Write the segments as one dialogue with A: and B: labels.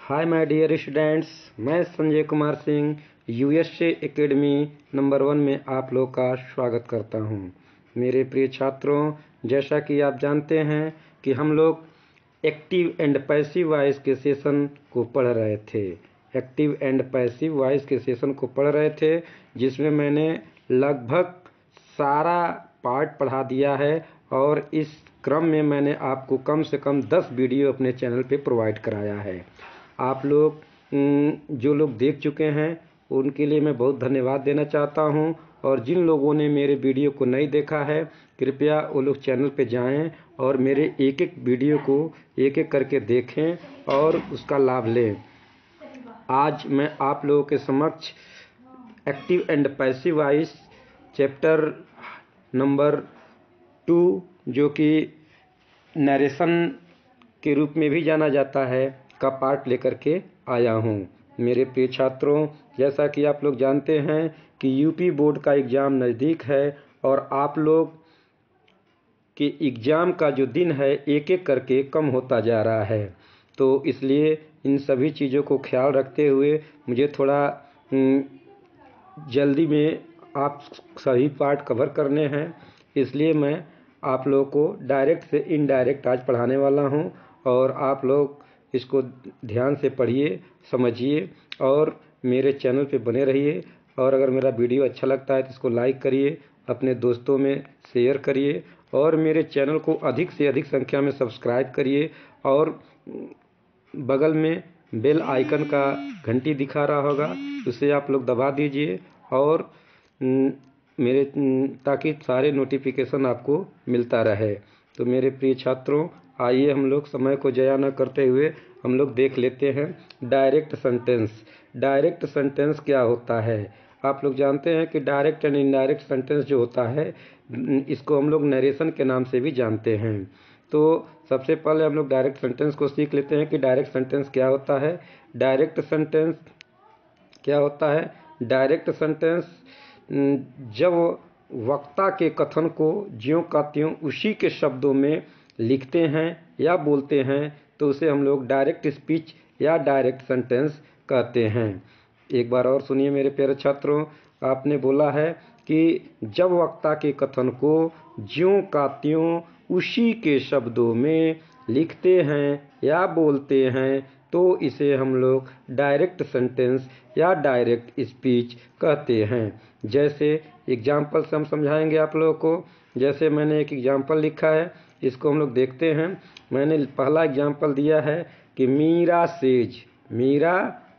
A: Hi my dear students, मैं Sanjay Kumar Singh USA academy number 1 में आप लोग का स्वागत करता हूं। मेरे प्रिय छात्रों, जैसा कि आप जानते हैं कि हम लोग एक्टिव एंड पैसिव वॉइस के सेशन को पढ़ रहे थे। एक्टिव एंड पैसिव वॉइस के सेशन को पढ़ रहे थे, जिसमें मैंने लगभग सारा पार्ट पढ़ा दिया है और इस क्रम में मैंने आपको कम से कम 10 वीडियो अपने चैनल पे प्रोवाइड कराया है। आप लोग जो लोग देख चुके हैं उनके लिए मैं बहुत धन्यवाद देना चाहता हूं, और जिन लोगों ने मेरे वीडियो को नहीं देखा है कृपया वो लोग चैनल पे जाएं और मेरे एक एक वीडियो को एक एक करके देखें और उसका लाभ लें। आज मैं आप लोगों के समक्ष active and passive voice chapter number 2, जो कि नरेशन के रूप में भी जाना जाता है, का पार्ट लेकर के आया हूँ। मेरे प्रिय छात्रों, जैसा कि आप लोग जानते हैं कि यूपी बोर्ड का एग्ज़ाम नज़दीक है और आप लोग के एग्ज़ाम का जो दिन है एक एक करके कम होता जा रहा है। तो इसलिए इन सभी चीज़ों को ख्याल रखते हुए मुझे थोड़ा जल्दी में आप सभी पार्ट कवर करने हैं। इसलिए मैं आप लोगों को डायरेक्ट से इनडायरेक्ट आज पढ़ाने वाला हूं, और आप लोग इसको ध्यान से पढ़िए, समझिए और मेरे चैनल पे बने रहिए। और अगर मेरा वीडियो अच्छा लगता है तो इसको लाइक करिए, अपने दोस्तों में शेयर करिए और मेरे चैनल को अधिक से अधिक संख्या में सब्सक्राइब करिए, और बगल में बेल आइकन का घंटी दिखा रहा होगा, उसे आप लोग दबा दीजिए और मेरे ताकि सारे नोटिफिकेशन आपको मिलता रहे। तो मेरे प्रिय छात्रों, आइए हम लोग समय को ज़ाया न करते हुए हम लोग देख लेते हैं डायरेक्ट सेंटेंस। डायरेक्ट सेंटेंस क्या होता है? आप लोग जानते हैं कि डायरेक्ट एंड इनडायरेक्ट सेंटेंस जो होता है इसको हम लोग नरेशन के नाम से भी जानते हैं। तो सबसे पहले हम लोग डायरेक्ट सेंटेंस को सीख लेते हैं कि डायरेक्ट सेंटेंस क्या होता है। डायरेक्ट सेंटेंस क्या होता है? डायरेक्ट सेंटेंस जब वक्ता के कथन को ज्यों का त्यों उसी के शब्दों में लिखते हैं या बोलते हैं तो उसे हम लोग डायरेक्ट स्पीच या डायरेक्ट सेंटेंस कहते हैं। एक बार और सुनिए मेरे प्यारे छात्रों, आपने बोला है कि जब वक्ता के कथन को ज्यों का त्यों उसी के शब्दों में लिखते हैं या बोलते हैं तो इसे हम लोग डायरेक्ट सेंटेंस या डायरेक्ट स्पीच कहते हैं। जैसे एग्जाम्पल से हम समझाएंगे आप लोगों को। जैसे मैंने एक एग्जाम्पल लिखा है, इसको हम लोग देखते हैं। मैंने पहला एग्जाम्पल दिया है कि मीरा सेज। मीरा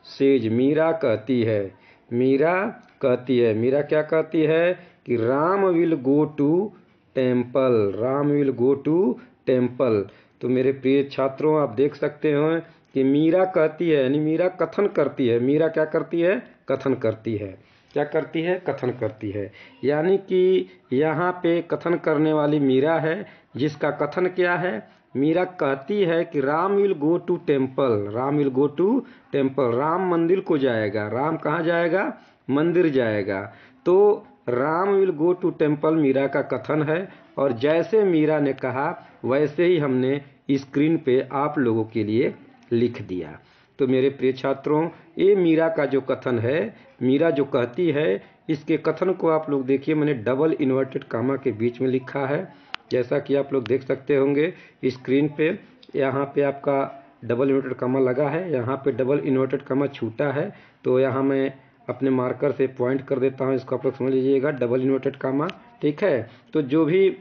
A: सेज, मीरा कहती है, मीरा कहती है, मीरा क्या कहती है कि Ram will go to temple, Ram will go to temple. तो मेरे प्रिय छात्रों, आप देख सकते हो कि मीरा कहती है, यानी मीरा कथन करती है। मीरा क्या करती है? कथन करती है। क्या करती है? कथन करती है। यानी कि यहाँ पे कथन करने वाली मीरा है, जिसका कथन क्या है? मीरा कहती है कि Ram will go to temple, Ram will go to temple, Ram मंदिर को जाएगा। राम कहाँ जाएगा? मंदिर जाएगा। तो Ram will go to temple Meera का कथन है, और जैसे मीरा ने कहा वैसे ही हमने स्क्रीन पे आप लोगों के लिए लिख दिया। तो मेरे प्रिय छात्रों, ये मीरा का जो कथन है, मीरा जो कहती है, इसके कथन को आप लोग देखिए, मैंने डबल इन्वर्टेड कामा के बीच में लिखा है। जैसा कि आप लोग देख सकते होंगे स्क्रीन पे, यहाँ पे आपका डबल इन्वर्टेड कामा लगा है, यहाँ पे डबल इन्वर्टेड कामा छूटा है। तो यहाँ मैं अपने मार्कर से पॉइंट कर देता हूँ, इसको आप लोग समझ लीजिएगा, डबल इन्वर्टेड कामा। ठीक है, तो जो भी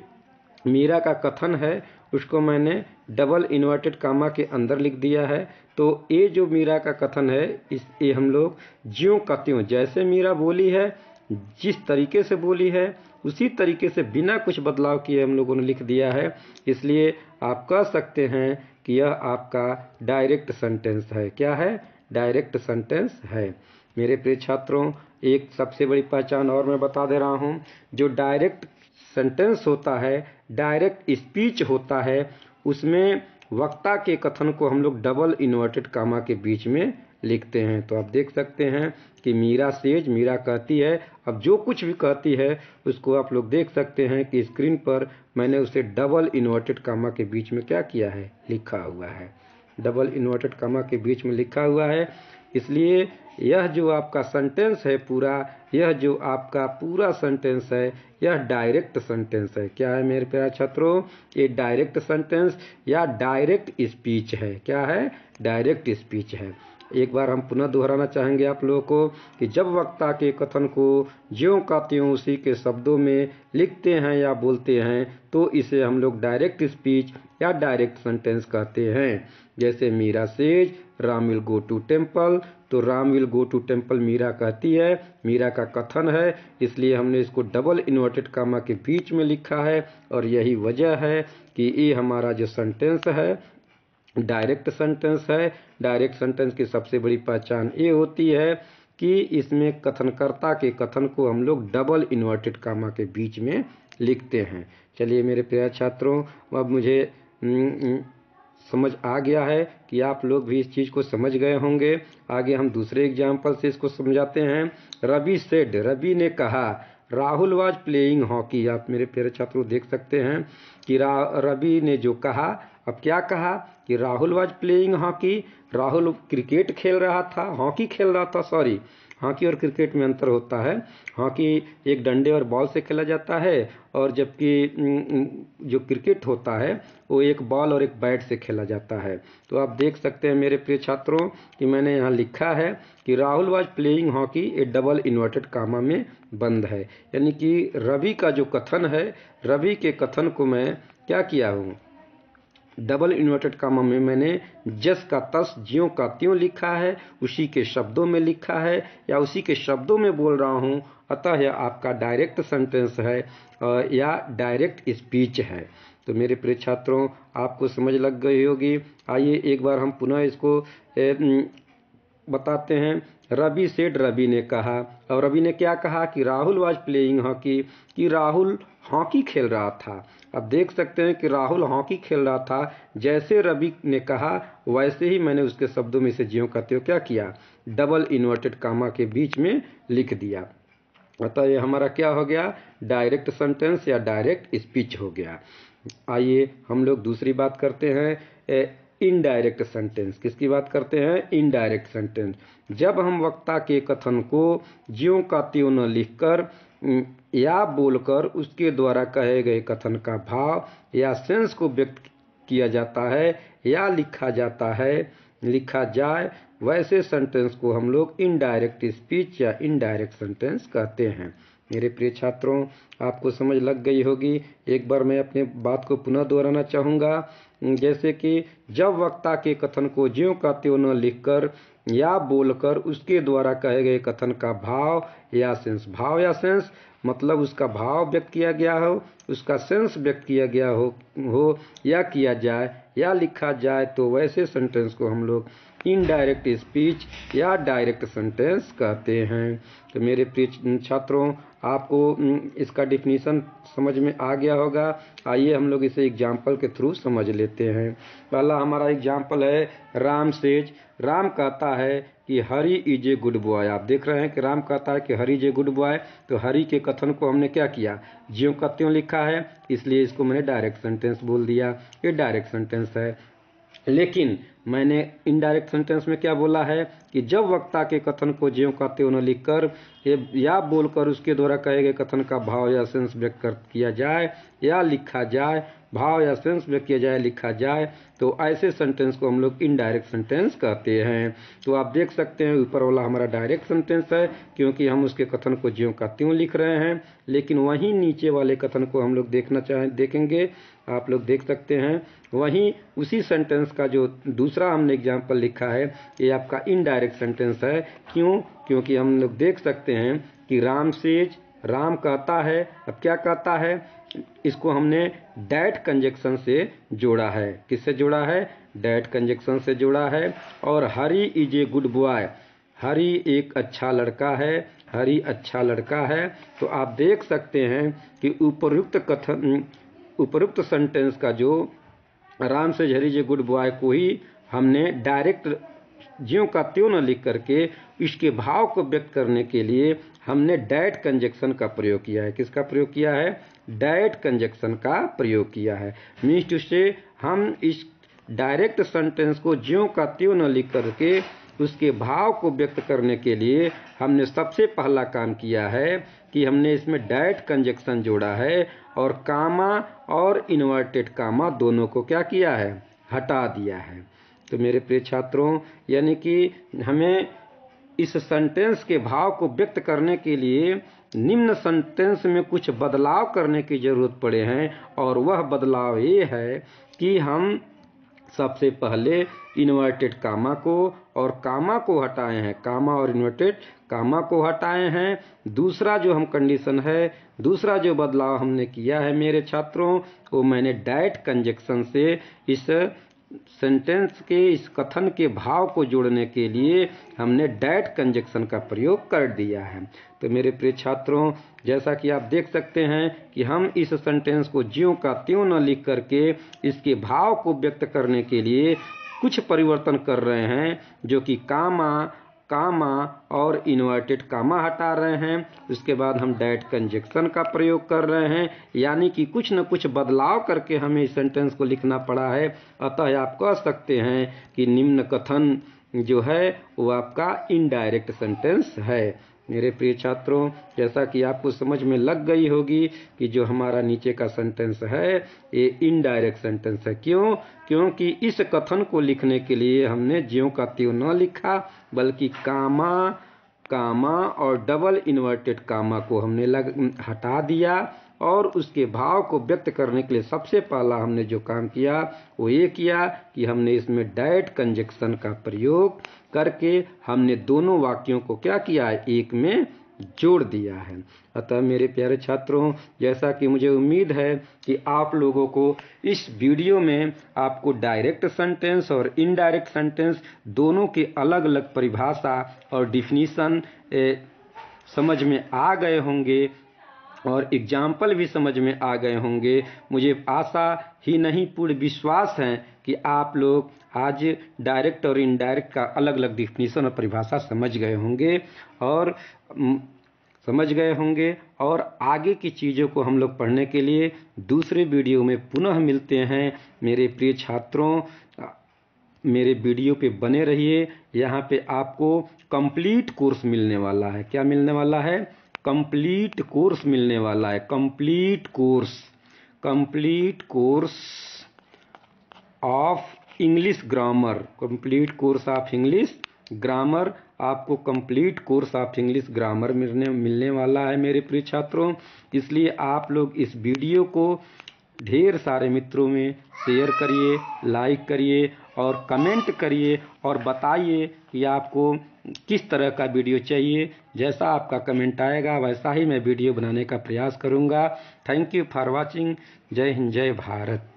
A: मीरा का कथन है उसको मैंने डबल इन्वर्टेड कामा के अंदर लिख दिया है। तो ये जो मीरा का कथन है, ये हम लोग ज्यों का त्यों, जैसे मीरा बोली है, जिस तरीके से बोली है उसी तरीके से बिना कुछ बदलाव किए हम लोगों ने लिख दिया है। इसलिए आप कह सकते हैं कि यह आपका डायरेक्ट सेंटेंस है। क्या है? डायरेक्ट सेंटेंस है। मेरे प्रिय छात्रों, एक सबसे बड़ी पहचान और मैं बता दे रहा हूँ। जो डायरेक्ट सेंटेंस होता है, डायरेक्ट स्पीच होता है, उसमें वक्ता के कथन को हम लोग डबल इन्वर्टेड कामा के बीच में लिखते हैं। तो आप देख सकते हैं कि मीरा सेज, मीरा कहती है। अब जो कुछ भी कहती है उसको आप लोग देख सकते हैं कि स्क्रीन पर मैंने उसे डबल इन्वर्टेड कामा के बीच में क्या किया है? लिखा हुआ है। डबल इन्वर्टेड कॉमा के बीच में लिखा हुआ है। इसलिए यह जो आपका सेंटेंस है पूरा, यह जो आपका पूरा सेंटेंस है, यह डायरेक्ट सेंटेंस है। क्या है मेरे प्यारे छात्रों? ये डायरेक्ट सेंटेंस या डायरेक्ट स्पीच है। क्या है? डायरेक्ट स्पीच है। एक बार हम पुनः दोहराना चाहेंगे आप लोगों को कि जब वक्ता के कथन को ज्यों का त्यों उसी के शब्दों में लिखते हैं या बोलते हैं तो इसे हम लोग डायरेक्ट स्पीच या डायरेक्ट सेंटेंस कहते हैं। जैसे Meera says Ram will go to temple, तो Ram will go to temple Meera कहती है, मीरा का कथन है, इसलिए हमने इसको डबल इन्वर्टेड कॉमा के बीच में लिखा है। और यही वजह है कि ये हमारा जो सेंटेंस है डायरेक्ट सेंटेंस है। डायरेक्ट सेंटेंस की सबसे बड़ी पहचान ये होती है कि इसमें कथनकर्ता के कथन को हम लोग डबल इन्वर्टेड कॉमा के बीच में लिखते हैं। चलिए मेरे प्यारे छात्रों, अब मुझे समझ आ गया है कि आप लोग भी इस चीज़ को समझ गए होंगे। आगे हम दूसरे एग्जाम्पल से इसको समझाते हैं। रवि सेड, रवि ने कहा, राहुल वाज प्लेइंग हॉकी। आप मेरे प्यारे छात्रों देख सकते हैं कि रवि ने जो कहा, अब क्या कहा कि Rahul was playing hockey, Rahul cricket खेल रहा था, हॉकी खेल रहा था, सॉरी, हॉकी और क्रिकेट में अंतर होता है। हॉकी एक डंडे और बॉल से खेला जाता है और जबकि जो क्रिकेट होता है वो एक बॉल और एक बैट से खेला जाता है। तो आप देख सकते हैं मेरे प्रिय छात्रों कि मैंने यहाँ लिखा है कि Rahul was playing hockey, A double inverted comma में बंद है। यानी कि रवि का जो कथन है, रवि के कथन को मैं क्या किया हूँ, डबल इन्वर्टेड कॉमा में मैंने जस का तस ज्यों का त्यों लिखा है, उसी के शब्दों में लिखा है या उसी के शब्दों में बोल रहा हूँ। अतः यह आपका डायरेक्ट सेंटेंस है या डायरेक्ट स्पीच है। तो मेरे प्रिय छात्रों, आपको समझ लग गई होगी। आइए एक बार हम पुनः इसको बताते हैं। रवि सेड, रवि ने कहा, और रवि ने क्या कहा कि राहुल वाज प्लेइंग हॉकी, कि राहुल हॉकी खेल रहा था। अब देख सकते हैं कि राहुल हॉकी खेल रहा था, जैसे रवि ने कहा वैसे ही मैंने उसके शब्दों में से ज्यों का त्यों क्या किया, डबल इन्वर्टेड कॉमा के बीच में लिख दिया। अतः ये हमारा क्या हो गया, डायरेक्ट सेंटेंस या डायरेक्ट स्पीच हो गया। आइए हम लोग दूसरी बात करते हैं, इनडायरेक्ट सेंटेंस। किसकी बात करते हैं? Indirect sentence. जब हम वक्ता के कथन को ज्यों का त्यों न लिखकर या बोलकर उसके द्वारा कहे गए कथन का भाव या सेंस को व्यक्त किया जाता है या लिखा जाए, वैसे सेंटेंस को हम लोग इनडायरेक्ट स्पीच या इनडायरेक्ट सेंटेंस कहते हैं। मेरे प्रिय छात्रों, आपको समझ लग गई होगी। एक बार मैं अपने बात को पुनः दोहराना चाहूँगा। जैसे कि जब वक्ता के कथन को ज्यों का त्यों न लिखकर या बोलकर उसके द्वारा कहे गए कथन का भाव या सेंस मतलब उसका भाव व्यक्त किया गया हो, उसका सेंस व्यक्त किया गया हो या किया जाए या लिखा जाए, तो वैसे सेंटेंस को हम लोग इनडायरेक्ट स्पीच या डायरेक्ट सेंटेंस कहते हैं। तो मेरे प्रिय छात्रों, आपको इसका डिफिनीशन समझ में आ गया होगा। आइए हम लोग इसे एग्जाम्पल के थ्रू समझ लेते हैं। पहला हमारा एग्जाम्पल है, राम सेज, राम कहता है कि हरी इज ए गुड बॉय। आप देख रहे हैं कि राम कहता है कि हरी इज ए गुड बॉय, तो हरी के कथन को हमने क्या किया, ज्यों का त्यों लिखा है, इसलिए इसको मैंने डायरेक्ट सेंटेंस बोल दिया। ये डायरेक्ट सेंटेंस है। लेकिन मैंने इनडायरेक्ट सेंटेंस में क्या बोला है कि जब वक्ता के कथन को ज्यों का त्यों न लिखकर या बोलकर उसके द्वारा कहे गए कथन का भाव या सेंस व्यक्त किया जाए या लिखा जाए, भाव या सेंस व्यक्त किया जाए, लिखा जाए, तो ऐसे सेंटेंस को हम लोग इनडायरेक्ट सेंटेंस कहते हैं। तो आप देख सकते हैं ऊपर वाला हमारा डायरेक्ट सेंटेंस है, क्योंकि हम उसके कथन को ज्यों का त्यों लिख रहे हैं। लेकिन वहीं नीचे वाले कथन को हम लोग देखेंगे, आप लोग देख सकते हैं, वहीं उसी सेंटेंस का जो दूसरा हमने एग्जाम्पल लिखा है, ये आपका इनडायरेक्ट सेंटेंस है। क्यों? क्योंकि हम लोग देख सकते हैं कि राम सेज, राम कहता है, अब क्या कहता है, इसको हमने डैट कंजक्शन से जोड़ा है। किससे जोड़ा है? डैट कंजक्शन से जोड़ा है। और हरी इज ए गुड बॉय, हरी एक अच्छा लड़का है, हरी अच्छा लड़का है। तो आप देख सकते हैं कि उपयुक्त सेंटेंस का जो राम से हरी इज ए गुड बॉय को ही हमने डायरेक्ट ज्यों का त्यों न लिख करके इसके भाव को व्यक्त करने के लिए हमने डैट कंजक्शन का प्रयोग किया है। किसका प्रयोग किया है? डैट कंजक्शन का प्रयोग किया है। मीन्स टू से हम इस डायरेक्ट सेंटेंस को ज्यों का त्यों न लिख करके उसके भाव को व्यक्त करने के लिए हमने सबसे पहला काम किया है कि हमने इसमें डायरेक्ट कंजक्शन जोड़ा है और कामा और इन्वर्टेड कामा दोनों को क्या किया है, हटा दिया है। तो मेरे प्रिय छात्रों, यानी कि हमें इस सेंटेंस के भाव को व्यक्त करने के लिए निम्न सेंटेंस में कुछ बदलाव करने की जरूरत पड़े हैं, और वह बदलाव ये है कि हम सबसे पहले इन्वर्टेड कामा को और कामा को हटाए हैं, कामा और इन्वर्टेड कामा को हटाए हैं। दूसरा जो हम कंडीशन है, दूसरा जो बदलाव हमने किया है मेरे छात्रों, वो मैंने डायरेक्ट कंजक्शन से इस सेंटेंस के इस कथन के भाव को जोड़ने के लिए हमने डायरेक्ट कंजक्शन का प्रयोग कर दिया है। तो मेरे प्रिय छात्रों, जैसा कि आप देख सकते हैं कि हम इस सेंटेंस को ज्यों का त्यों न लिख करके इसके भाव को व्यक्त करने के लिए कुछ परिवर्तन कर रहे हैं, जो कि कामा, कामा और इन्वर्टेड कामा हटा रहे हैं। उसके बाद हम डायरेक्ट कंजक्शन का प्रयोग कर रहे हैं, यानी कि कुछ न कुछ बदलाव करके हमें इस सेंटेंस को लिखना पड़ा है। अतः आप कह सकते हैं कि निम्न कथन जो है वो आपका इनडायरेक्ट सेंटेंस है। मेरे प्रिय छात्रों, जैसा कि आपको समझ में लग गई होगी कि जो हमारा नीचे का सेंटेंस है ये इनडायरेक्ट सेंटेंस है। क्यों? क्योंकि इस कथन को लिखने के लिए हमने ज्यों का त्यों न लिखा, बल्कि कामा, कामा और डबल इन्वर्टेड कामा को हमने हटा दिया, और उसके भाव को व्यक्त करने के लिए सबसे पहला हमने जो काम किया वो ये किया कि हमने इसमें डायरेक्ट कंजक्शन का प्रयोग करके हमने दोनों वाक्यों को क्या किया है, एक में जोड़ दिया है। अतः मेरे प्यारे छात्रों, जैसा कि मुझे उम्मीद है कि आप लोगों को इस वीडियो में आपको डायरेक्ट सेंटेंस और इनडायरेक्ट सेंटेंस दोनों की अलग अलग परिभाषा और डिफिनीशन समझ में आ गए होंगे और एग्जाम्पल भी समझ में आ गए होंगे। मुझे आशा ही नहीं पूर्ण विश्वास है कि आप लोग आज डायरेक्ट और इनडायरेक्ट का अलग अलग डिफिनीशन और परिभाषा समझ गए होंगे और आगे की चीज़ों को हम लोग पढ़ने के लिए दूसरे वीडियो में पुनः मिलते हैं। मेरे प्रिय छात्रों, मेरे वीडियो पे बने रहिए। यहाँ पे आपको कंप्लीट कोर्स मिलने वाला है। क्या मिलने वाला है? कंप्लीट कोर्स मिलने वाला है। Complete course of English grammar, complete course of English grammar, आपको complete course of English grammar मिलने वाला है मेरे प्रिय छात्रों। इसलिए आप लोग इस वीडियो को ढेर सारे मित्रों में शेयर करिए, लाइक करिए और कमेंट करिए और बताइए कि आपको किस तरह का वीडियो चाहिए। जैसा आपका कमेंट आएगा वैसा ही मैं वीडियो बनाने का प्रयास करूंगा। Thank you for watching. जय हिंद, जय भारत।